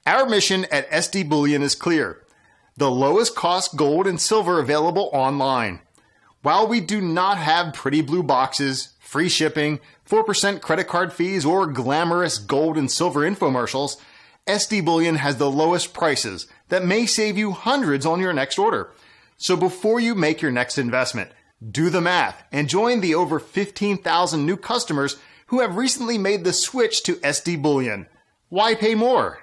Our mission at SD Bullion is clear. The lowest cost gold and silver available online. While we do not have pretty blue boxes, free shipping, 4% credit card fees, or glamorous gold and silver infomercials, SD Bullion has the lowest prices that may save you hundreds on your next order. So before you make your next investment, do the math and join the over 15,000 new customers who have recently made the switch to SD Bullion. Why pay more?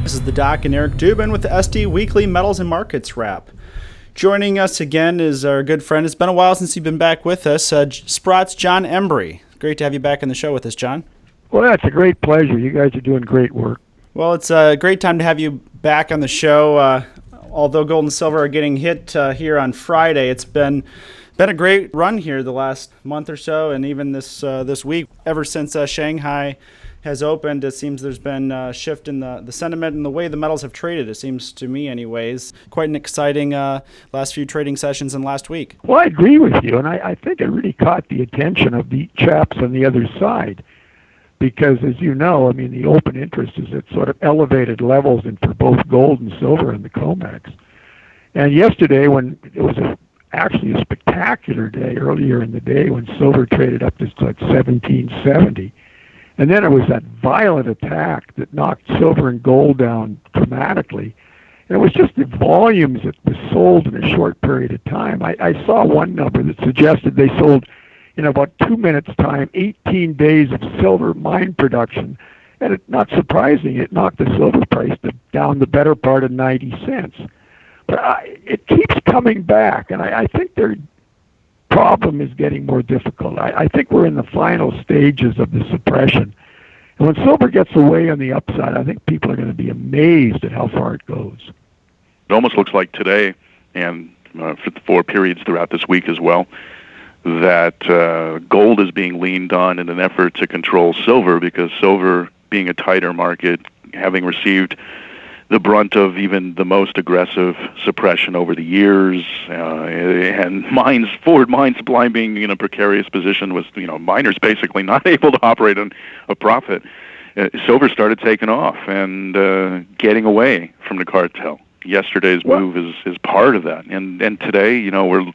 This is the Doc and Eric Dubin with the SD Weekly Metals and Markets Wrap. Joining us again is our good friend. It's been a while since you've been back with us, Sprott's John Embry. Great to have you back on the show with us, John. Well, that's a great pleasure. You guys are doing great work. Well, it's a great time to have you back on the show. Although gold and silver are getting hit here on Friday, it's been a great run here the last month or so, and even this week. Ever since Shanghai has opened, it seems there's been a shift in the sentiment and the way the metals have traded, it seems to me anyways. Quite an exciting last few trading sessions in last week. Well, I agree with you, and I think it really caught the attention of the chaps on the other side because, as you know, I mean, the open interest is at sort of elevated levels for both gold and silver in the COMEX. And yesterday, when it was actually a spectacular day earlier in the day when silver traded up to like 1770, and then it was that violent attack that knocked silver and gold down dramatically. And it was just the volumes that was sold in a short period of time. I saw one number that suggested they sold in about 2 minutes' time 18 days of silver mine production. And not surprising, it knocked the silver price down the better part of 90 cents. But it keeps coming back, and I think their problem is getting more difficult. I think we're in the final stages of the suppression. And when silver gets away on the upside, I think people are going to be amazed at how far it goes. It almost looks like today, and for periods throughout this week as well, that gold is being leaned on in an effort to control silver, because silver, being a tighter market, having received the brunt of even the most aggressive suppression over the years, and forward mine supply being in a precarious position with miners basically not able to operate on a profit. Silver started taking off and getting away from the cartel. Yesterday's move is part of that, and today,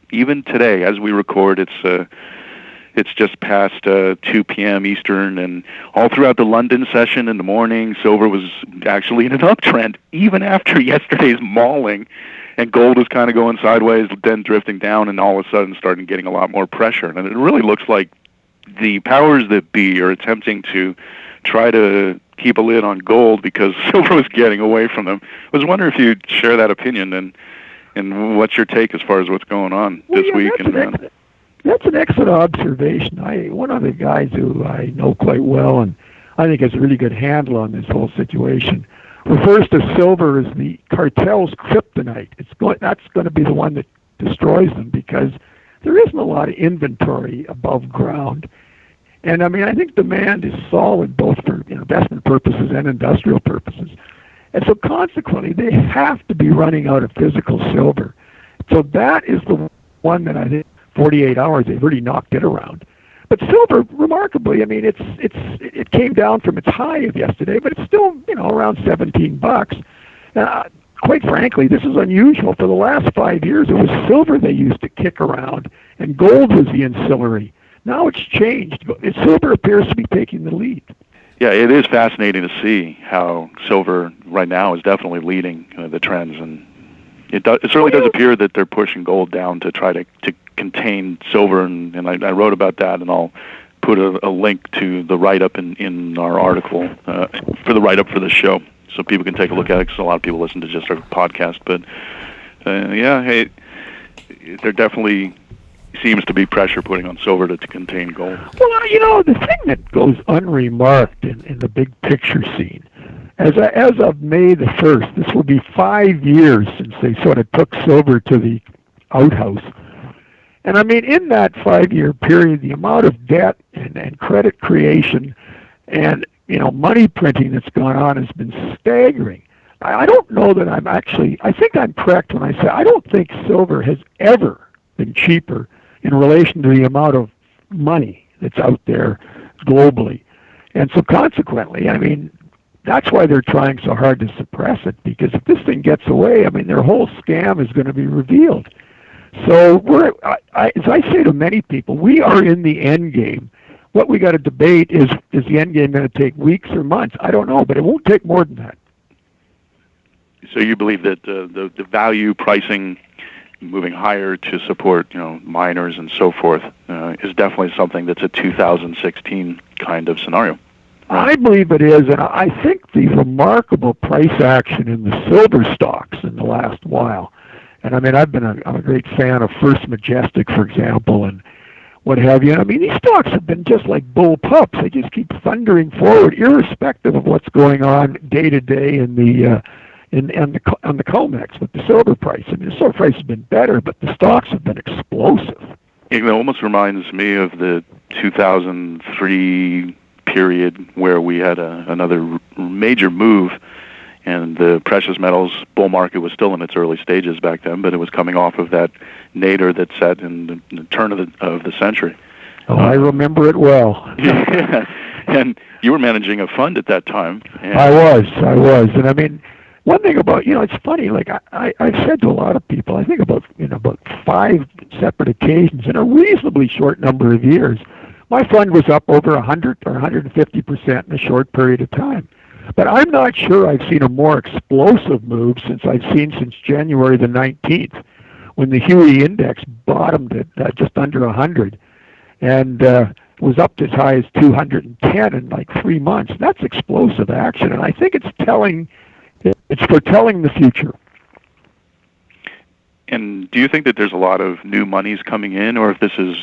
even today as we record, it's just past 2 p.m. Eastern, and all throughout the London session in the morning, silver was actually in an uptrend, even after yesterday's mauling, and gold was kind of going sideways, then drifting down, and all of a sudden starting getting a lot more pressure. And it really looks like the powers that be are attempting to try to keep a lid on gold because silver was getting away from them. I was wondering if you'd share that opinion, and what's your take as far as what's going on this week. That's an excellent observation. One of the guys who I know quite well and I think has a really good handle on this whole situation refers to silver as the cartel's kryptonite. That's going to be the one that destroys them because there isn't a lot of inventory above ground. And I mean, I think demand is solid both for investment purposes and industrial purposes. And so consequently, they have to be running out of physical silver. So that is the one that I think 48 hours, they've really knocked it around. But silver, remarkably, I mean, it came down from its high of yesterday, but it's still, around $17. Quite frankly, this is unusual. For the last 5 years, it was silver they used to kick around, and gold was the ancillary. Now it's changed. Silver appears to be taking the lead. Yeah, it is fascinating to see how silver right now is definitely leading the trends, and it certainly does appear that they're pushing gold down to try to contain silver, and I wrote about that, and I'll put a link to the write-up in our article for the write-up for the show, so people can take a look at it, because a lot of people listen to just our podcast. But there definitely seems to be pressure putting on silver to contain gold. Well, the thing that goes unremarked in the big picture scene, as of May the 1st, this will be 5 years since they sort of took silver to the outhouse. And I mean, in that 5-year period, the amount of debt and credit creation and, money printing that's gone on has been staggering. I don't know that I think I'm correct when I say I don't think silver has ever been cheaper in relation to the amount of money that's out there globally. And so consequently, I mean, that's why they're trying so hard to suppress it, because if this thing gets away, I mean, their whole scam is going to be revealed. So as I say to many people, we are in the end game. What we got to debate is the end game going to take weeks or months? I don't know, but it won't take more than that. So you believe that the value pricing moving higher to support, miners and so forth, is definitely something that's a 2016 kind of scenario. Right. I believe it is, and I think the remarkable price action in the silver stocks in the last while, and I mean, I'm a great fan of First Majestic, for example, and what have you. And I mean, these stocks have been just like bull pups. They just keep thundering forward, irrespective of what's going on day to day in the on the COMEX with the silver price. I mean, the silver price has been better, but the stocks have been explosive. It almost reminds me of the 2003 period where we had another major move, and the precious metals bull market was still in its early stages back then, but it was coming off of that nadir that set in the turn of the century. Oh, I remember it well. Yeah. And you were managing a fund at that time. I was. And I mean, one thing about, it's funny, like I've said to a lot of people, I think about 5 separate occasions in a reasonably short number of years, my fund was up over 100 or 150% in a short period of time. But I'm not sure I've seen a more explosive move since January the 19th, when the Huey index bottomed at just under 100 and was up as high as 210 in like 3 months. That's explosive action, and I think it's foretelling the future. And do you think that there's a lot of new monies coming in, or if this is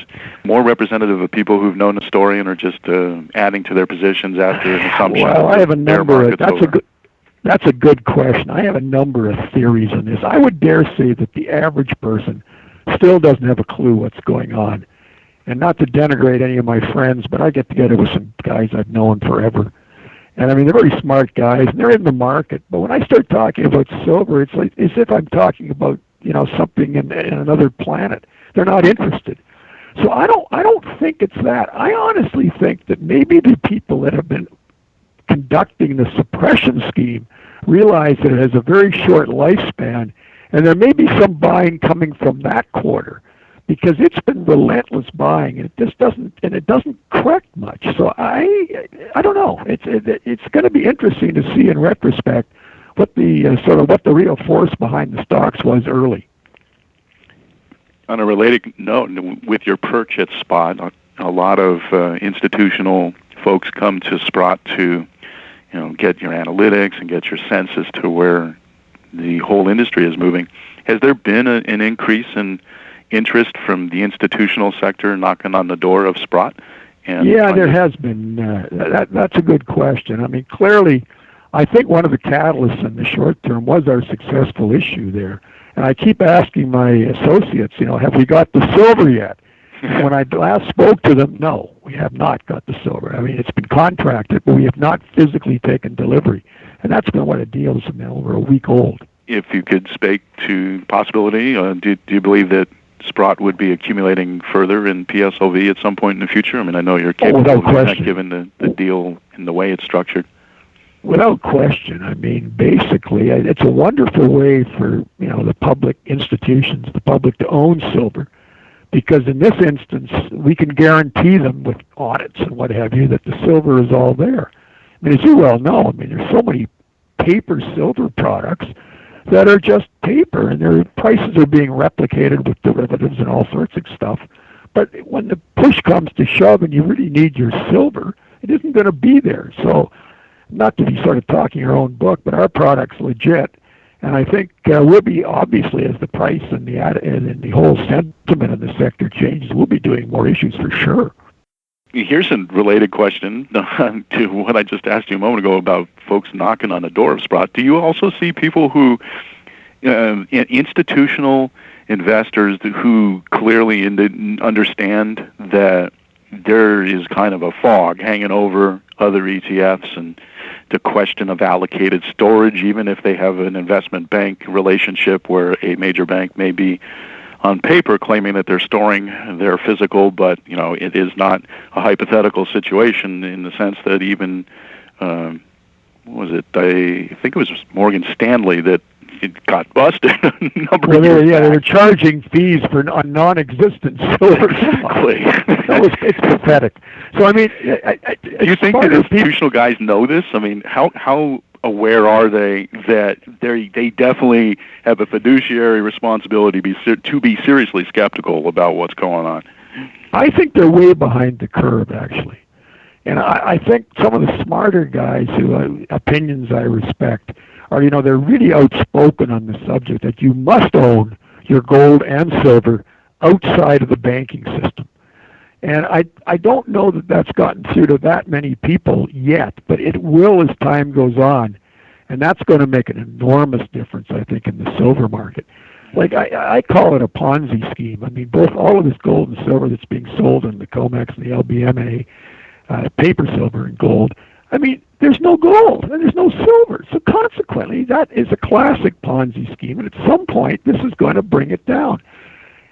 more representative of people who've known the story and are just adding to their positions after an assumption? Well, I have a number. That's a good question. I have a number of theories on this. I would dare say that the average person still doesn't have a clue what's going on. And not to denigrate any of my friends, but I get together with some guys I've known forever. And I mean, they're very smart guys, and they're in the market. But when I start talking about silver, it's like as if I'm talking about something in another planet. They're not interested. So I don't think it's that. I honestly think that maybe the people that have been conducting the suppression scheme realize that it has a very short lifespan, and there may be some buying coming from that quarter, because it's been relentless buying, and it doesn't correct much. So I don't know. It's going to be interesting to see in retrospect what the real force behind the stocks was early. On a related note, with your perch at Sprott, a lot of institutional folks come to Sprott to, get your analytics and get your sense as to where the whole industry is moving. Has there been an increase in interest from the institutional sector knocking on the door of Sprott? Yeah, there has been. That's a good question. I mean, clearly, I think one of the catalysts in the short term was our successful issue there. And I keep asking my associates, have we got the silver yet? And when I last spoke to them, no, we have not got the silver. I mean, it's been contracted, but we have not physically taken delivery. And that's been what a deal is now over a week old. If you could speak to possibility, do you believe that Sprott would be accumulating further in PSLV at some point in the future? I mean, I know you're capable of that given the deal and the way it's structured. Without question. I mean, basically, it's a wonderful way for the public institutions, the public to own silver, because in this instance, we can guarantee them with audits and what have you that the silver is all there. I mean, as you well know, there's so many paper silver products that are just paper, and their prices are being replicated with derivatives and all sorts of stuff. But when the push comes to shove and you really need your silver, it isn't going to be there. So, not to be sort of talking your own book, but our product's legit. And I think we'll be, obviously, as the price and the whole sentiment in the sector changes, we'll be doing more issues for sure. Here's a related question to what I just asked you a moment ago about folks knocking on the door of Sprott. Do you also see people who, institutional investors who clearly understand that there is kind of a fog hanging over other ETFs and the question of allocated storage, even if they have an investment bank relationship where a major bank may be on paper claiming that they're storing their physical, but it is not a hypothetical situation in the sense that even what was it? I think it was Morgan Stanley that it got busted a number of years back. They were charging fees for non-existent silver. Exactly. It's pathetic. So, I mean, do you think that institutional guys know this? I mean, how aware are they that they definitely have a fiduciary responsibility to be seriously skeptical about what's going on? I think they're way behind the curve, actually. And I think some of the smarter guys who opinions I respect are, they're really outspoken on the subject that you must own your gold and silver outside of the banking system. And I don't know that that's gotten through to that many people yet, but it will as time goes on. And that's going to make an enormous difference, I think, in the silver market. Like, I call it a Ponzi scheme. I mean, all of this gold and silver that's being sold in the COMEX and the LBMA, paper silver and gold, I mean, there's no gold and there's no silver. So consequently, that is a classic Ponzi scheme. And at some point, this is going to bring it down.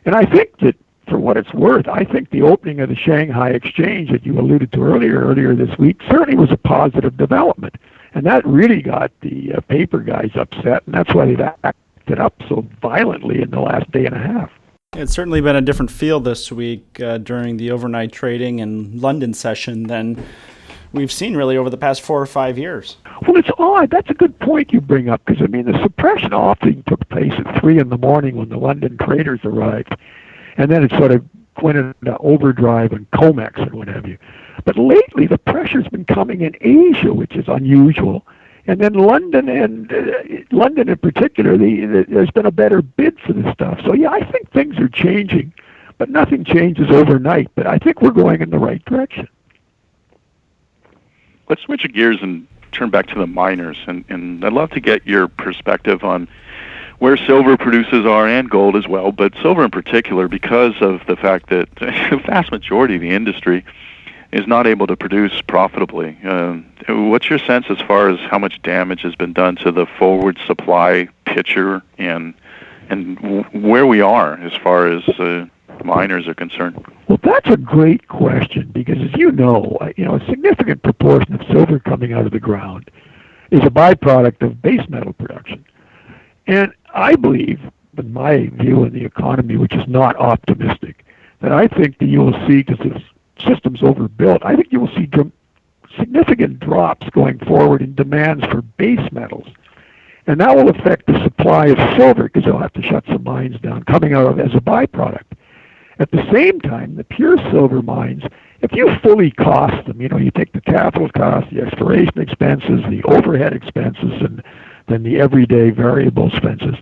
And I think that, for what it's worth, I think the opening of the Shanghai exchange that you alluded to earlier this week certainly was a positive development. And that really got the paper guys upset, and that's why they've acted up so violently in the last day and a half. It's certainly been a different feel this week during the overnight trading and London session than we've seen really over the past 4 or 5 years. Well, it's odd. That's a good point you bring up, because, I mean, the suppression often took place at 3 in the morning when the London traders arrived. And then it sort of went into overdrive and COMEX and what have you. But lately, the pressure's been coming in Asia, which is unusual. And then London in particular, there's been a better bid for this stuff. So, yeah, I think things are changing, but nothing changes overnight. But I think we're going in the right direction. Let's switch gears and turn back to the miners. And I'd love to get your perspective on where silver producers are, and gold as well, but silver in particular, because of the fact that the vast majority of the industry is not able to produce profitably. What's your sense as far as how much damage has been done to the forward supply picture and where we are as far as miners are concerned? Well, that's a great question, because as you know, a significant proportion of silver coming out of the ground is a byproduct of base metal production. And I believe, in my view in the economy, which is not optimistic, that I think that you will see, because the system's overbuilt, I think you will see significant drops going forward in demands for base metals. And that will affect the supply of silver, because they'll have to shut some mines down coming out of as a byproduct. At the same time, the pure silver mines, if you fully cost them, you take the capital cost, the exploration expenses, the overhead expenses, and then the everyday variable expenses,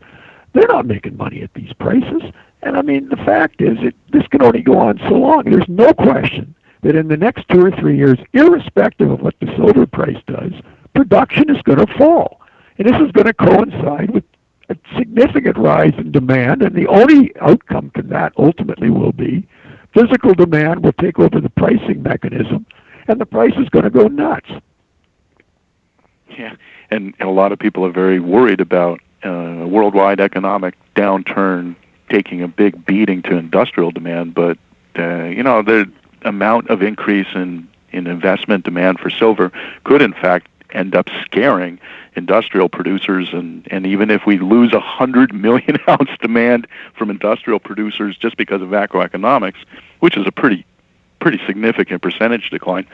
they're not making money at these prices. And I mean, the fact is, this can only go on so long. There's no question that in the next 2 or 3 years, irrespective of what the silver price does, production is going to fall. And this is going to coincide with a significant rise in demand, and the only outcome to that ultimately will be physical demand will take over the pricing mechanism, and the price is going to go nuts. Yeah, and a lot of people are very worried about a worldwide economic downturn taking a big beating to industrial demand, but the amount of increase in investment demand for silver could in fact end up scaring industrial producers, and even if we lose 100 million ounce demand from industrial producers just because of macroeconomics, which is a pretty significant percentage decline,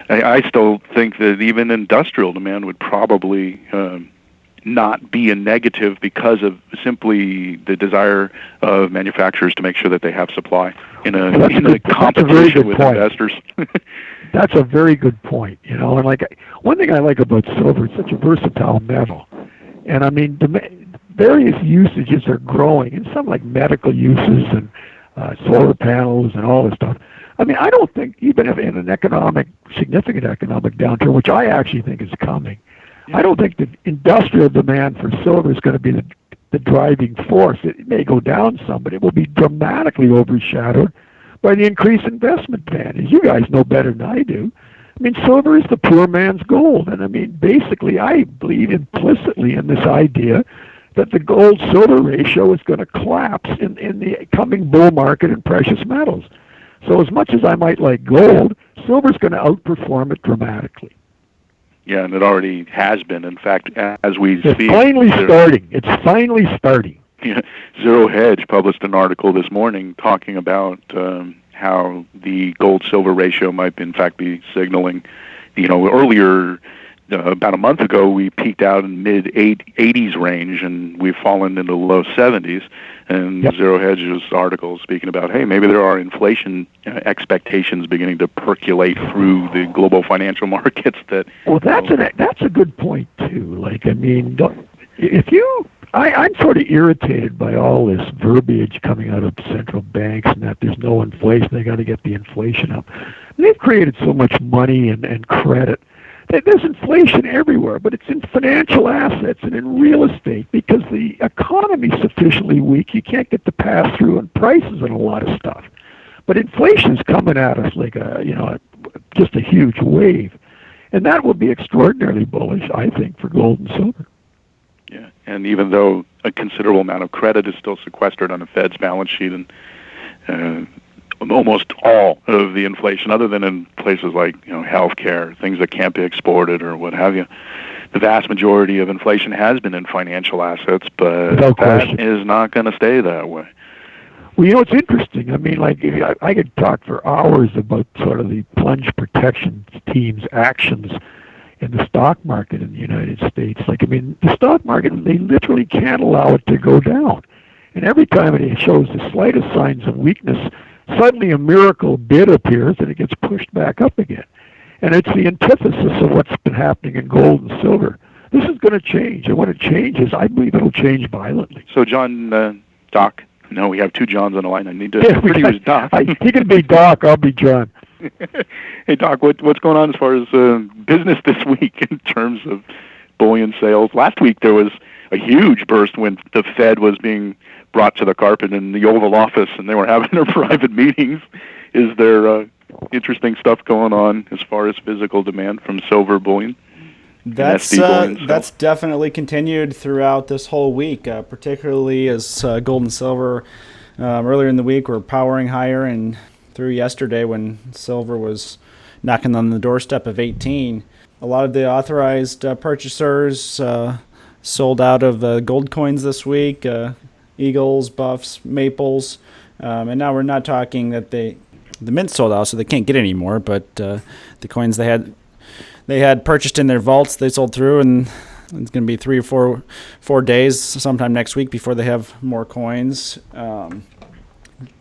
I still think that even industrial demand would probably not be a negative because of simply the desire of manufacturers to make sure that they have supply in a competition with investors. That's a very good point, and one thing I like about silver, it's such a versatile metal. And I mean, various usages are growing, and some like medical uses and solar panels and all this stuff. I mean, I don't think, even if in an significant economic downturn, which I actually think is coming, I don't think that industrial demand for silver is going to be the driving force. It may go down some, but it will be dramatically overshadowed by the increased investment demand. As you guys know better than I do, I mean, silver is the poor man's gold. And I mean, basically, I believe implicitly in this idea that the gold-silver ratio is going to collapse in the coming bull market in precious metals. So as much as I might like gold, silver's going to outperform it dramatically. Yeah, and it already has been. In fact, as we speak, it's finally starting. Yeah, Zero Hedge published an article this morning talking about how the gold-silver ratio might, in fact, be signaling. Earlier, about a month ago, we peaked out in mid-80s range, and we've fallen into low 70s. And yep. Zero Hedge's article speaking about, hey, maybe there are inflation expectations beginning to percolate through the global financial markets. That's a good point too. Like, I mean, I'm sort of irritated by all this verbiage coming out of central banks and that there's no inflation. They got to get the inflation up. They've created so much money and credit. There's inflation everywhere, but it's in financial assets and in real estate because the economy's sufficiently weak. You can't get the pass-through on prices on a lot of stuff. But inflation's coming at us like just a huge wave. And that will be extraordinarily bullish, I think, for gold and silver. Yeah, and even though a considerable amount of credit is still sequestered on the Fed's balance sheet, and almost all of the inflation, other than in places like healthcare, things that can't be exported or what have you, the vast majority of inflation has been in financial assets, but that is not going to stay that way. Well, it's interesting. I mean, like, I could talk for hours about sort of the plunge protection team's actions in the stock market in the United States. Like, I mean, the stock market, they literally can't allow it to go down. And every time it shows the slightest signs of weakness, suddenly a miracle bid appears and it gets pushed back up again. And it's the antithesis of what's been happening in gold and silver. This is going to change. And when it changes, I believe it'll change violently. So, John, Doc, no, we have two Johns on the line. I need to introduce Doc. He can be Doc. I'll be John. Hey, Doc, what's going on as far as business this week in terms of bullion sales? Last week there was a huge burst when the Fed was being brought to the carpet in the Oval Office and they were having their private meetings. Is there interesting stuff going on as far as physical demand from silver bullion? That's definitely continued throughout this whole week, particularly as gold and silver earlier in the week were powering higher, and through yesterday when silver was knocking on the doorstep of 18. A lot of the authorized purchasers sold out of the gold coins this week, eagles, buffs, maples, and now we're not talking that the mint sold out, so they can't get any more, but the coins they had purchased in their vaults, they sold through, and it's going to be 3 or 4 days sometime next week before they have more coins.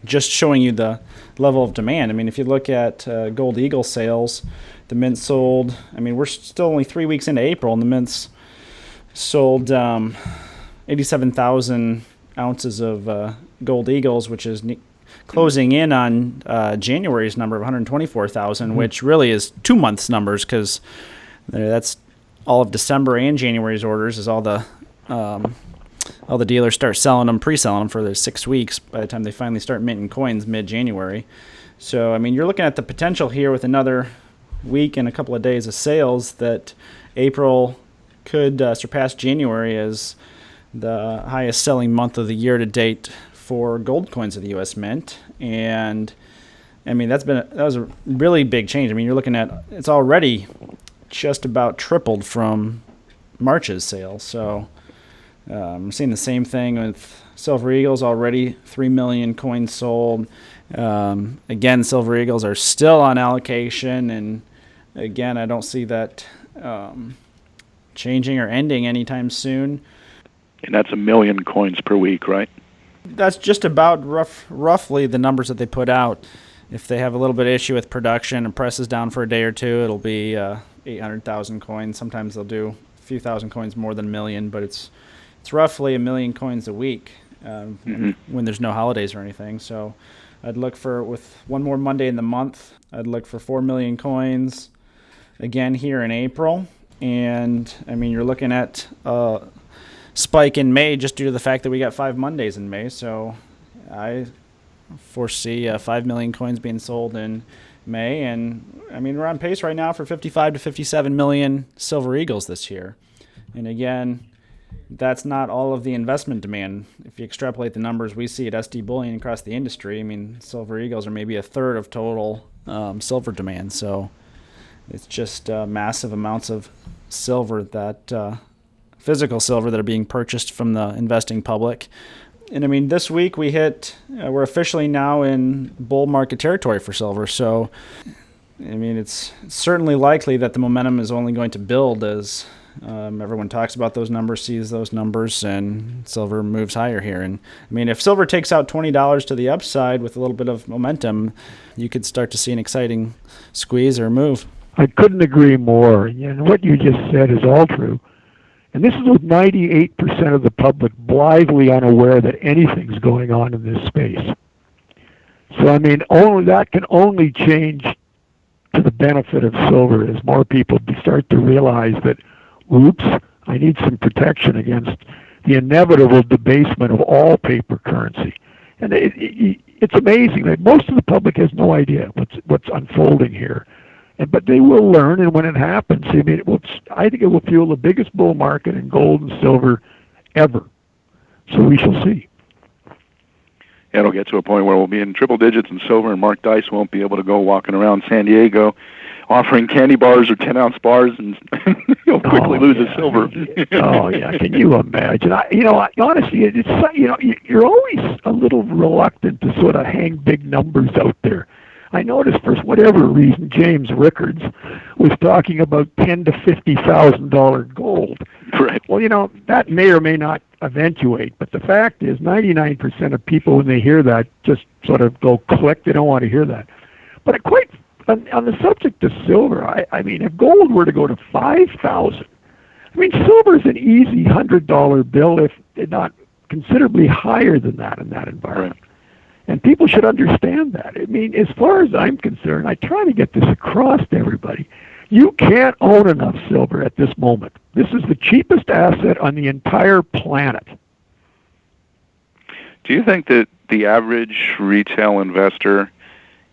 Just showing you the level of demand. I mean, if you look at gold eagle sales, the mint sold, I mean, we're still only 3 weeks into April, and the mints sold 87,000 ounces of gold eagles, which is closing in on January's number of 124,000, which really is 2 months' numbers, because that's all of December and January's orders is all the dealers start selling them, pre-selling them for the 6 weeks by the time they finally start minting coins mid-January. So, I mean, you're looking at the potential here with another week and a couple of days of sales that April could surpass January as the highest selling month of the year to date for gold coins of the U.S. Mint. And, I mean, that was a really big change. I mean, you're looking at it's already just about tripled from March's sales. So, I'm seeing the same thing with Silver Eagles, already 3 million coins sold. Again, Silver Eagles are still on allocation, and again, I don't see that changing or ending anytime soon. And that's 1 million coins per week, right? That's just about roughly the numbers that they put out. If they have a little bit of issue with production and presses down for a day or two, it'll be 800,000 coins. Sometimes they'll do a few thousand coins more than 1 million, but it's roughly 1 million coins a week when there's no holidays or anything. So I'd look for, with one more Monday in the month, I'd look for 4 million coins again here in April. And, I mean, you're looking at a spike in May just due to the fact that we got 5 Mondays in May. So I foresee 5 million coins being sold in May. And, I mean, we're on pace right now for 55 to 57 million Silver Eagles this year. And, again, that's not all of the investment demand. If you extrapolate the numbers we see at SD Bullion across the industry, I mean, Silver Eagles are maybe a third of total silver demand. So it's just massive amounts of silver that physical silver that are being purchased from the investing public. And I mean, this week we're officially now in bull market territory for silver. So, I mean, it's certainly likely that the momentum is only going to build as everyone talks about those numbers, sees those numbers, and silver moves higher here. And I mean, if silver takes out $20 to the upside with a little bit of momentum, you could start to see an exciting squeeze or move. I couldn't agree more. And what you just said is all true. And this is with 98% of the public blithely unaware that anything's going on in this space. So, I mean, that can only change to the benefit of silver as more people start to realize that, oops, I need some protection against the inevitable debasement of all paper currency. And it's amazing that most of the public has no idea what's unfolding here. But they will learn, and when it happens, I mean, I think it will fuel the biggest bull market in gold and silver ever. So we shall see. Yeah, it'll get to a point where we'll be in triple digits in silver, and Mark Dice won't be able to go walking around San Diego offering candy bars or 10-ounce bars, and he'll quickly lose his silver. Oh, yeah. Can you imagine? Honestly, you're always a little reluctant to sort of hang big numbers out there. I noticed for whatever reason James Rickards was talking about $10,000 to $50,000 gold. Right. Well, that may or may not eventuate, but the fact is 99% of people when they hear that just sort of go click. They don't want to hear that. But on the subject of silver, I mean, if gold were to go to $5,000, I mean, silver is an easy $100 bill, if not considerably higher than that in that environment. Right. And people should understand that. I mean, as far as I'm concerned, I try to get this across to everybody. You can't own enough silver at this moment. This is the cheapest asset on the entire planet. Do you think that the average retail investor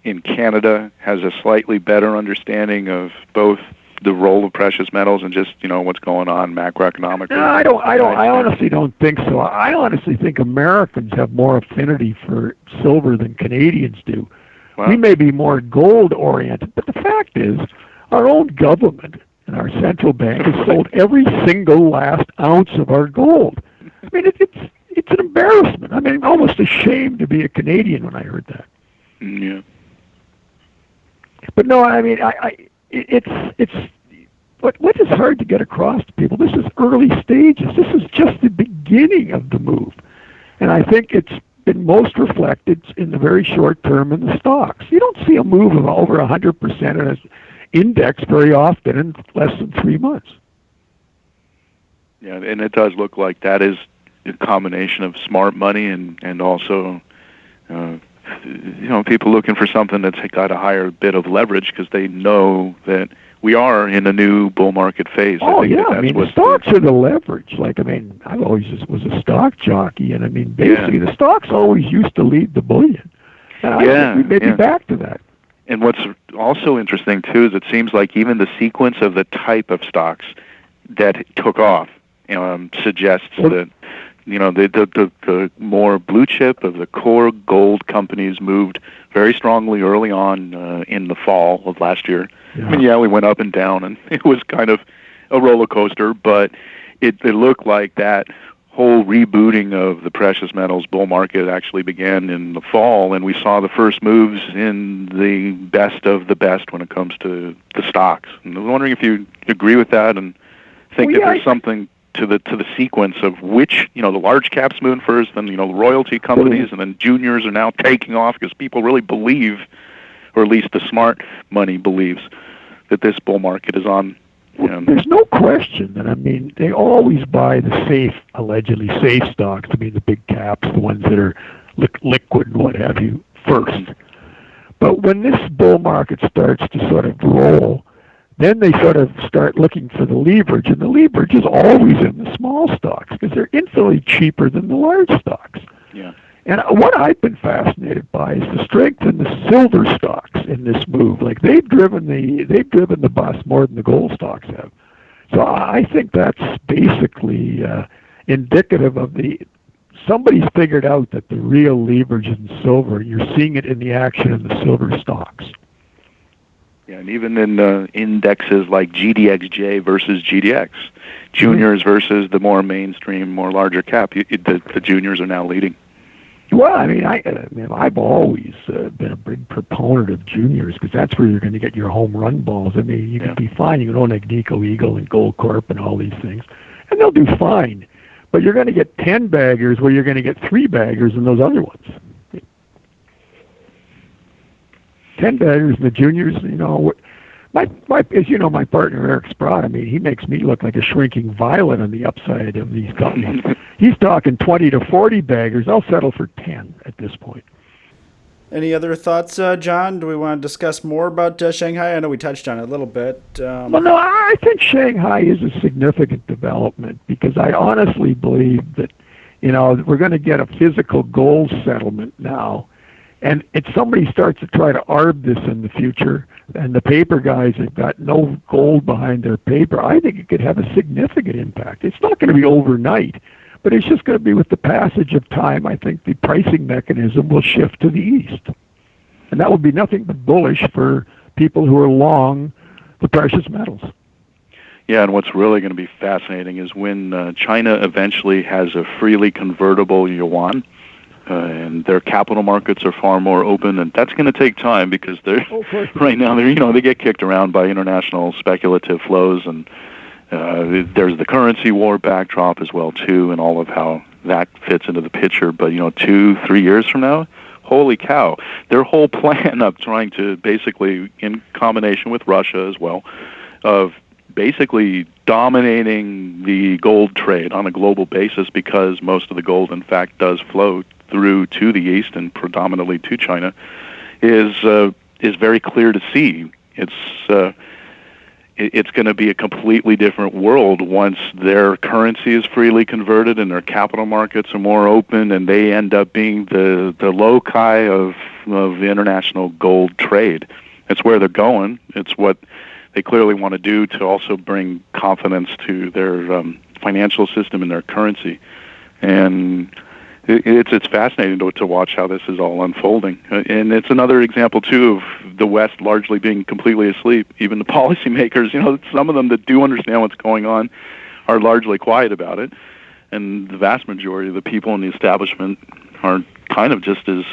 in Canada has a slightly better understanding of both the role of precious metals and just, what's going on macroeconomically? No, I honestly don't think so. I honestly think Americans have more affinity for silver than Canadians do. Wow. We may be more gold oriented, but the fact is our own government and our central bank has sold every single last ounce of our gold. I mean, it's an embarrassment. I mean, I'm almost ashamed to be a Canadian when I heard that. Yeah. But no, I mean, it's what is hard to get across to people. This is early stages. This is just the beginning of the move, and I think it's been most reflected in the very short term in the stocks. You don't see a move of over 100% in an index very often in less than 3 months. Yeah, and it does look like that is a combination of smart money and also people looking for something that's got a higher bit of leverage because they know that we are in a new bull market phase. Oh, yeah. I mean, the stocks are the leverage. Like, I mean, I always just was a stock jockey, and I mean, basically, the stocks always used to lead the bullion. And I think we may be back to that. And what's also interesting, too, is it seems like even the sequence of the type of stocks that took off suggests that the more blue chip of the core gold companies moved very strongly early on in the fall of last year. Yeah. I mean, we went up and down, and it was kind of a roller coaster, but it looked like that whole rebooting of the precious metals bull market actually began in the fall, and we saw the first moves in the best of the best when it comes to the stocks. And I was wondering if you agree with that and think that there's something to the sequence of which, the large caps moving first, then, the royalty companies, and then juniors are now taking off because people really believe, or at least the smart money believes, that this bull market is on. There's no question that, I mean, they always buy the allegedly safe stocks, I mean, the big caps, the ones that are liquid and what have you, first. But when this bull market starts to sort of roll, then they sort of start looking for the leverage, and the leverage is always in the small stocks because they're infinitely cheaper than the large stocks. Yeah. And what I've been fascinated by is the strength in the silver stocks in this move. Like they've driven the bus more than the gold stocks have. So I think that's basically indicative of somebody's figured out that the real leverage in silver, you're seeing it in the action in the silver stocks. Yeah, and even in indexes like GDXJ versus GDX, juniors versus the more mainstream, more larger cap, the juniors are now leading. Well, I mean, I've always been a big proponent of juniors because that's where you're going to get your home run balls. I mean, you can be fine. You can own Agnico Eagle and Gold Corp and all these things, and they'll do fine. But you're going to get 10 baggers where you're going to get 3 baggers in those other ones. 10 baggers in the juniors, as you know, my partner Eric Sprott, I mean, he makes me look like a shrinking violet on the upside of these companies. He's talking 20 to 40 baggers. I'll settle for 10 at this point. Any other thoughts, John? Do we want to discuss more about Shanghai? I know we touched on it a little bit. Well, no, I think Shanghai is a significant development because I honestly believe that, we're going to get a physical gold settlement now. And if somebody starts to try to arb this in the future, and the paper guys have got no gold behind their paper, I think it could have a significant impact. It's not going to be overnight, but it's just going to be with the passage of time. I think the pricing mechanism will shift to the east. And that would be nothing but bullish for people who are long the precious metals. Yeah, and what's really going to be fascinating is when China eventually has a freely convertible yuan, and their capital markets are far more open, and that's going to take time because they're right now they get kicked around by international speculative flows, and there's the currency war backdrop as well too, and all of how that fits into the picture. But 2-3 years from now, holy cow, their whole plan of trying to basically, in combination with Russia as well, of basically dominating the gold trade on a global basis, because most of the gold in fact does flow through to the east and predominantly to China, is very clear to see. It's going to be a completely different world once their currency is freely converted and their capital markets are more open, and they end up being the loci of international gold trade. It's where they're going. It's what they clearly want to do to also bring confidence to their financial system and their currency. And it's fascinating to watch how this is all unfolding. And it's another example, too, of the West largely being completely asleep. Even the policymakers, some of them that do understand what's going on are largely quiet about it. And the vast majority of the people in the establishment are kind of just as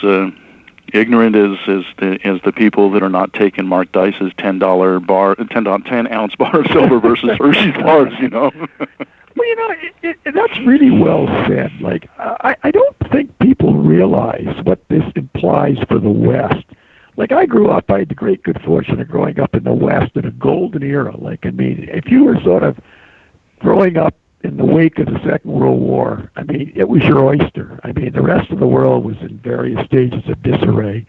ignorant as the people that are not taking Mark Dice's $10 ounce bar of silver versus Hershey's bars, Well, that's really well said. Like, I don't think people realize what this implies for the West. Like, I had the great good fortune of growing up in the West in a golden era. Like, I mean, if you were sort of growing up in the wake of the Second World War, I mean, it was your oyster. I mean, the rest of the world was in various stages of disarray,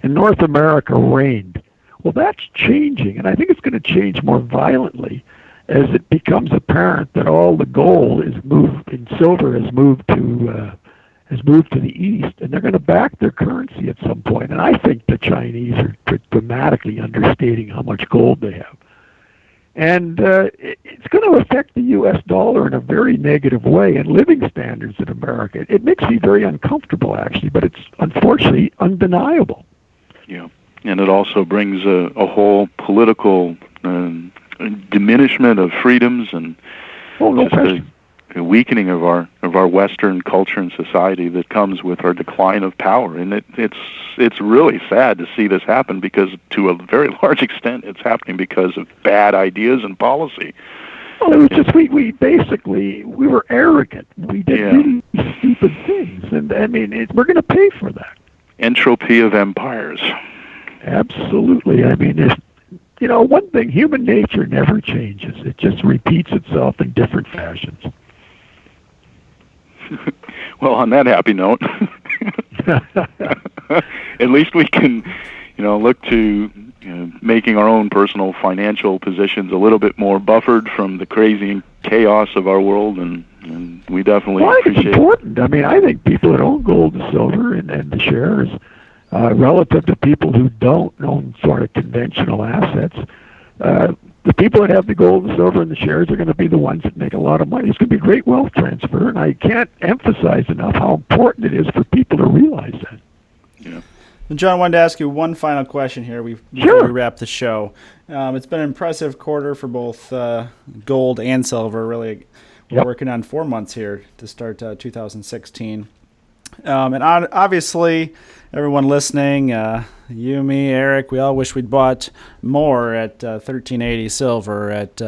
and North America reigned. Well, that's changing, and I think it's going to change more violently as it becomes apparent that all the gold is moved and silver has moved to the east, and they're going to back their currency at some point. And I think the Chinese are dramatically understating how much gold they have. And it's going to affect the U.S. dollar in a very negative way, and living standards in America. It makes me very uncomfortable, actually, but it's unfortunately undeniable. Yeah, and it also brings a whole political diminishment of freedoms and a weakening of our Western culture and society that comes with our decline of power. And it's really sad to see this happen, because to a very large extent it's happening because of bad ideas and policy. Well, it was just we were arrogant. We did really stupid things, and I mean we're going to pay for that. Entropy of empires. Absolutely. I mean, one thing, human nature never changes. It just repeats itself in different fashions. Well, on that happy note, at least we can, look to making our own personal financial positions a little bit more buffered from the crazy chaos of our world, and we definitely appreciate it. It's important. I mean, I think people that own gold and silver and the shares, relative to people who don't own sort of conventional assets, the people that have the gold and silver and the shares are going to be the ones that make a lot of money. It's going to be a great wealth transfer, and I can't emphasize enough how important it is for people to realize that. Yeah. And John, I wanted to ask you one final question here before Sure. we wrap the show. It's been an impressive quarter for both gold and silver. Really, we're Yep. working on 4 months here to start 2016. And obviously, everyone listening, you, me, Eric, we all wish we'd bought more at 1380 silver, at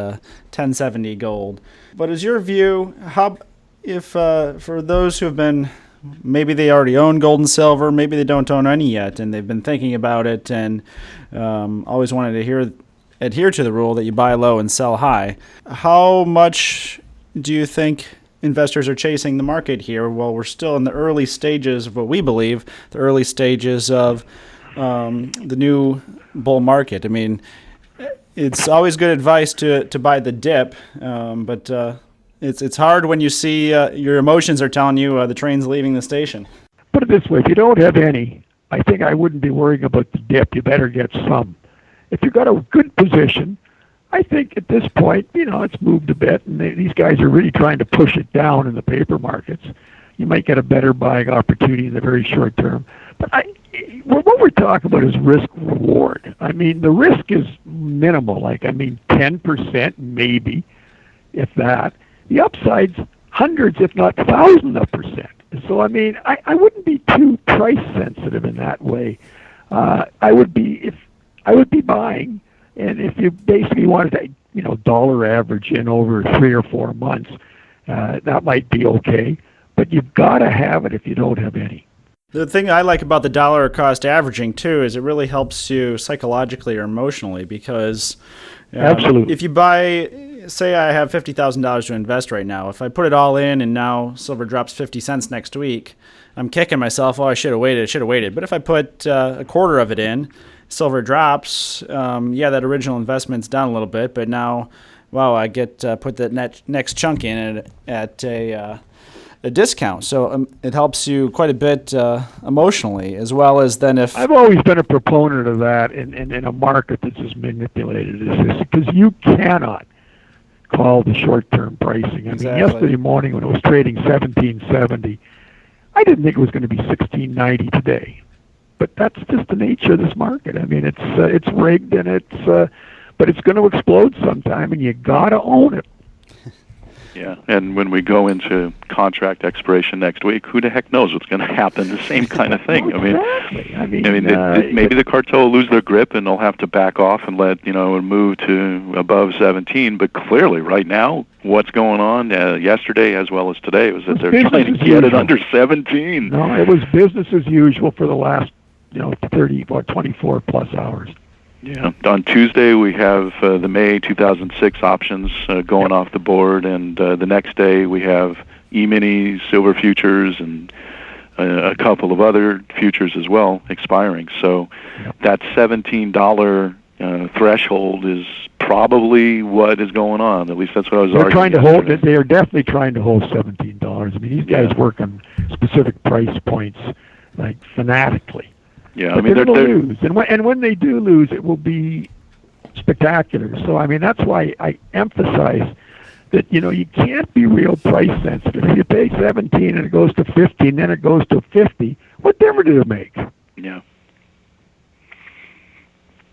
1070 gold. But is your view, how, if for those who have been, maybe they already own gold and silver, maybe they don't own any yet, and they've been thinking about it and always wanted to adhere to the rule that you buy low and sell high, how much do you think investors are chasing the market here? Well, we're still in the early stages of what we believe, the early stages of the new bull market. I mean, it's always good advice to buy the dip, but it's hard when you see your emotions are telling you the train's leaving the station. Put it this way, if you don't have any, I think I wouldn't be worrying about the dip. You better get some. If you've got a good position, I think at this point, it's moved a bit, and these guys are really trying to push it down in the paper markets. You might get a better buying opportunity in the very short term. But what we're talking about is risk reward. I mean, the risk is minimal, 10% maybe, if that. The upside's hundreds, if not thousands of percent. So, I mean, I wouldn't be too price sensitive in that way. I would be buying. And if you basically wanted to, dollar average in over 3 or 4 months, that might be okay. But you've got to have it if you don't have any. The thing I like about the dollar cost averaging, too, is it really helps you psychologically or emotionally because Absolutely. If you buy, say I have $50,000 to invest right now. If I put it all in and now silver drops 50 cents next week, I'm kicking myself, I should have waited. But if I put a quarter of it in, silver drops, that original investment's down a little bit, but now, I get put that next chunk in at a discount. So it helps you quite a bit emotionally, as well as then if... I've always been a proponent of that in a market that's as manipulated as this, because you cannot call the short-term pricing. I mean, yesterday morning when it was trading 1770, I didn't think it was going to be 1690 today. But that's just the nature of this market. I mean, it's rigged, and but it's going to explode sometime, and you got to own it. Yeah, and when we go into contract expiration next week, who the heck knows what's going to happen? The same kind of thing. Exactly. Maybe the cartel will lose their grip and they'll have to back off and and move to above 17. But clearly, right now, what's going on yesterday as well as today was that they're trying to get it under 17. No, it was business as usual for the last 30 or 24 plus hours. Yeah. On Tuesday, we have the May 2006 options going off the board, and the next day we have E-mini silver futures and a couple of other futures as well expiring. So that $17 threshold is probably what is going on. At least that's what I was arguing. They're trying to hold it. They are definitely trying to hold $17. I mean, these guys work on specific price points fanatically. Yeah, but they're going to lose, and when they do lose, it will be spectacular. So, I mean, that's why I emphasize that you can't be real price sensitive. If you pay 17 and it goes to 15, then it goes to 50. What difference does it make? Yeah.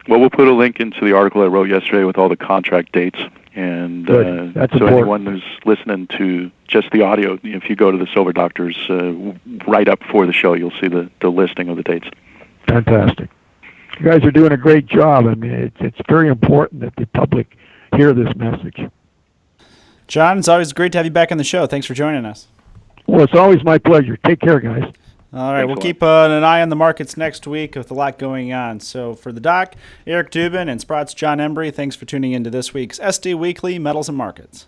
Well, we'll put a link into the article I wrote yesterday with all the contract dates, and so important. Anyone who's listening to just the audio, if you go to the Silver Doctors right up before the show, you'll see the listing of the dates. Fantastic. You guys are doing a great job. I mean, it's very important that the public hear this message. John, it's always great to have you back on the show. Thanks for joining us. Well, it's always my pleasure. Take care, guys. All right, we'll keep an eye on the markets next week with a lot going on. So for the doc, Eric Dubin, and Sprott's John Embry, thanks for tuning into this week's SD Weekly Metals and Markets.